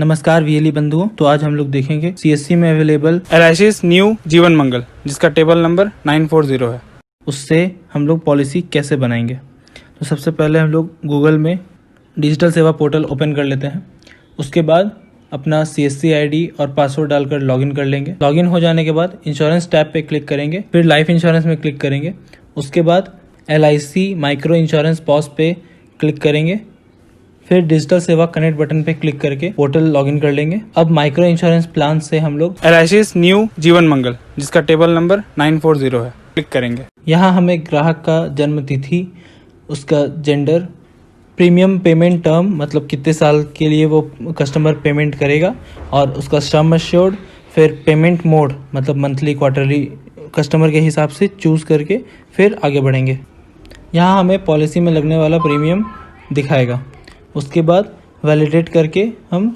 नमस्कार वीएलई बंधुओं। तो आज हम लोग देखेंगे सीएससी में अवेलेबल एलआईसी न्यू जीवन मंगल जिसका टेबल नंबर 940 है। उससे हम लोग पॉलिसी कैसे बनाएंगे। तो सबसे पहले हम लोग गूगल में डिजिटल सेवा पोर्टल ओपन कर लेते हैं। उसके बाद अपना सीएससी आईडी और पासवर्ड डालकर लॉगिन कर लेंगे। लॉगिन हो जाने के बाद इंश्योरेंस टैब पे क्लिक करेंगे, फिर लाइफ इंश्योरेंस में क्लिक करेंगे। उसके बाद एलआईसी माइक्रो इंश्योरेंस पॉज पे क्लिक करेंगे, फिर डिजिटल सेवा कनेक्ट बटन पे क्लिक करके पोर्टल लॉगिन कर लेंगे। अब माइक्रो इंश्योरेंस प्लान से हम लोग एलआईसी न्यू जीवन मंगल जिसका टेबल नंबर 940 है क्लिक करेंगे। यहाँ हमें ग्राहक का जन्म तिथि, उसका जेंडर, प्रीमियम पेमेंट टर्म मतलब कितने साल के लिए वो कस्टमर पेमेंट करेगा, और उसका सम एश्योर्ड, फिर पेमेंट मोड मतलब मंथली क्वार्टरली कस्टमर के हिसाब से चूज़ करके फिर आगे बढ़ेंगे। यहाँ हमें पॉलिसी में लगने वाला प्रीमियम दिखाएगा। उसके बाद वैलिडेट करके हम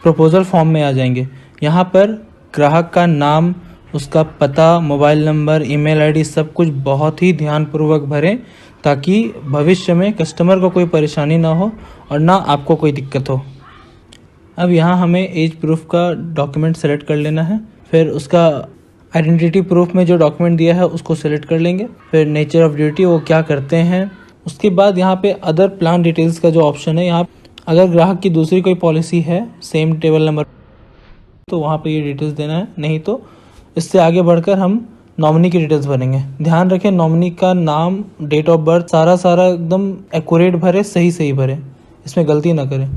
प्रपोजल फॉर्म में आ जाएंगे। यहाँ पर ग्राहक का नाम, उसका पता, मोबाइल नंबर, ईमेल आईडी सब कुछ बहुत ही ध्यानपूर्वक भरें ताकि भविष्य में कस्टमर को कोई परेशानी ना हो और ना आपको कोई दिक्कत हो। अब यहाँ हमें एज प्रूफ का डॉक्यूमेंट सेलेक्ट कर लेना है। फिर उसका आइडेंटिटी प्रूफ में जो डॉक्यूमेंट दिया है उसको सेलेक्ट कर लेंगे। फिर नेचर ऑफ ड्यूटी वो क्या करते हैं। उसके बाद यहाँ पे अदर प्लान डिटेल्स का जो ऑप्शन है, यहाँ अगर ग्राहक की दूसरी कोई पॉलिसी है सेम टेबल नंबर तो वहाँ पे ये डिटेल्स देना है, नहीं तो इससे आगे बढ़कर हम नॉमिनी की डिटेल्स भरेंगे। ध्यान रखें नॉमिनी का नाम, डेट ऑफ बर्थ सारा एकदम एक्यूरेट भरे, सही भरे, इसमें गलती ना करें।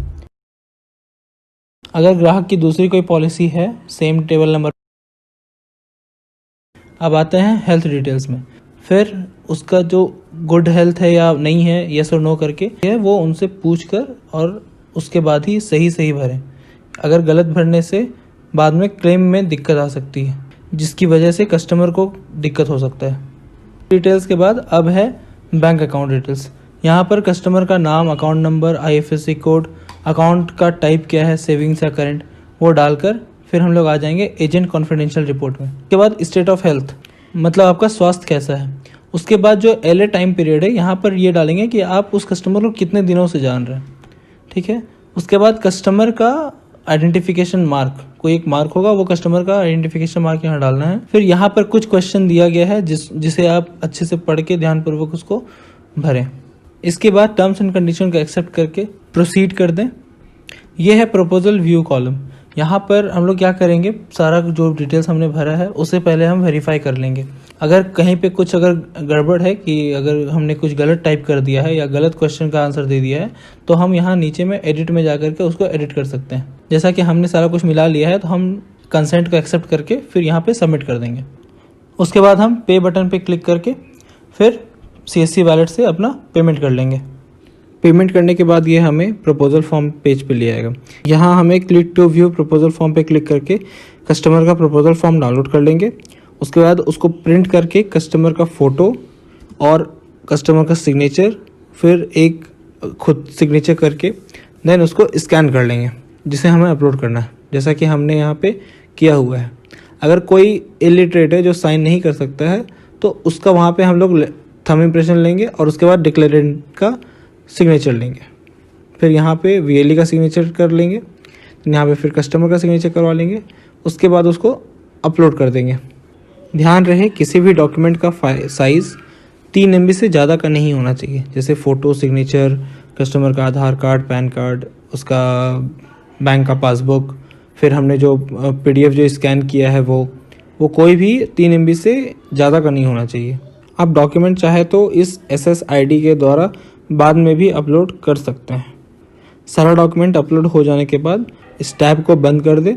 अगर ग्राहक की दूसरी कोई पॉलिसी है सेम टेबल नंबर। अब आते हैं हेल्थ डिटेल्स में। फिर उसका जो गुड हेल्थ है या नहीं है, यस और नो करके है वो उनसे पूछ कर और उसके बाद ही सही भरें। अगर गलत भरने से बाद में क्लेम में दिक्कत आ सकती है, जिसकी वजह से कस्टमर को दिक्कत हो सकता है। डिटेल्स के बाद अब है बैंक अकाउंट डिटेल्स। यहाँ पर कस्टमर का नाम, account number, IFSC code, account का टाइप क्या है, सेविंग्स या करंट, वो डालकर फिर हम लोग आ जाएंगे एजेंट कॉन्फिडेंशियल रिपोर्ट में। उसके बाद स्टेट ऑफ हेल्थ मतलब आपका स्वास्थ्य कैसा है। उसके बाद जो एलए टाइम पीरियड है, यहाँ पर ये डालेंगे कि आप उस कस्टमर को कितने दिनों से जान रहे हैं, ठीक है। उसके बाद कस्टमर का आइडेंटिफिकेशन मार्क, कोई एक मार्क होगा, वो कस्टमर का आइडेंटिफिकेशन मार्क यहाँ डालना है। फिर यहाँ पर कुछ क्वेश्चन दिया गया है जिसे आप अच्छे से पढ़ के ध्यानपूर्वक उसको भरें। इसके बाद टर्म्स एंड कंडीशन को एक्सेप्ट करके प्रोसीड कर दें। ये है प्रपोजल व्यू कॉलम। यहाँ पर हम लोग क्या करेंगे, सारा जो डिटेल्स हमने भरा है उसे पहले हम वेरीफाई कर लेंगे। अगर कहीं पे कुछ अगर गड़बड़ है कि अगर हमने कुछ गलत टाइप कर दिया है या गलत क्वेश्चन का आंसर दे दिया है, तो हम यहाँ नीचे में एडिट में जा करके उसको एडिट कर सकते हैं। जैसा कि हमने सारा कुछ मिला लिया है तो हम कंसेंट को एक्सेप्ट करके फिर यहाँ पे सबमिट कर देंगे। उसके बाद हम पे बटन पे क्लिक करके फिर सीएससी वॉलेट से अपना पेमेंट कर लेंगे। पेमेंट करने के बाद ये हमें प्रपोजल फॉर्म पेज पे ले आएगा। यहाँ हमें click to view proposal form पे क्लिक करके कस्टमर का प्रपोजल फॉर्म डाउनलोड कर लेंगे। उसके बाद उसको प्रिंट करके कस्टमर का फ़ोटो और कस्टमर का सिग्नेचर, फिर एक खुद सिग्नेचर करके देन उसको स्कैन कर लेंगे, जिसे हमें अपलोड करना है जैसा कि हमने यहाँ पे किया हुआ है। अगर कोई इलिटरेट है जो साइन नहीं कर सकता है तो उसका वहाँ पे हम लोग थंब इम्प्रेशन लेंगे और उसके बाद डिक्लेरेंट का सिग्नेचर लेंगे। फिर यहाँ पे वीएलई का सिग्नेचर कर लेंगे, यहाँ पे फिर कस्टमर का सिग्नेचर करवा लेंगे। उसके बाद उसको अपलोड कर देंगे। ध्यान रहे किसी भी डॉक्यूमेंट का साइज़ 3 MB से ज़्यादा का नहीं होना चाहिए, जैसे फ़ोटो, सिग्नेचर, कस्टमर का आधार कार्ड, पैन कार्ड, उसका बैंक का पासबुक, फिर हमने जो PDF जो स्कैन किया है वो कोई भी 3 MB से ज़्यादा का नहीं होना चाहिए। आप डॉक्यूमेंट चाहे तो इस SSID के द्वारा बाद में भी अपलोड कर सकते हैं। सारा डॉक्यूमेंट अपलोड हो जाने के बाद इस टैब को बंद कर दें।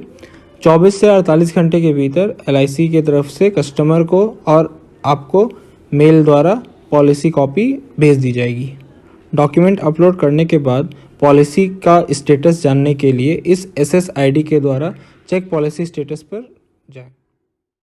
24 से 48 घंटे के भीतर LIC की तरफ से कस्टमर को और आपको मेल द्वारा पॉलिसी कॉपी भेज दी जाएगी। डॉक्यूमेंट अपलोड करने के बाद पॉलिसी का स्टेटस जानने के लिए इस SSID के द्वारा चेक पॉलिसी स्टेटस पर जाएं।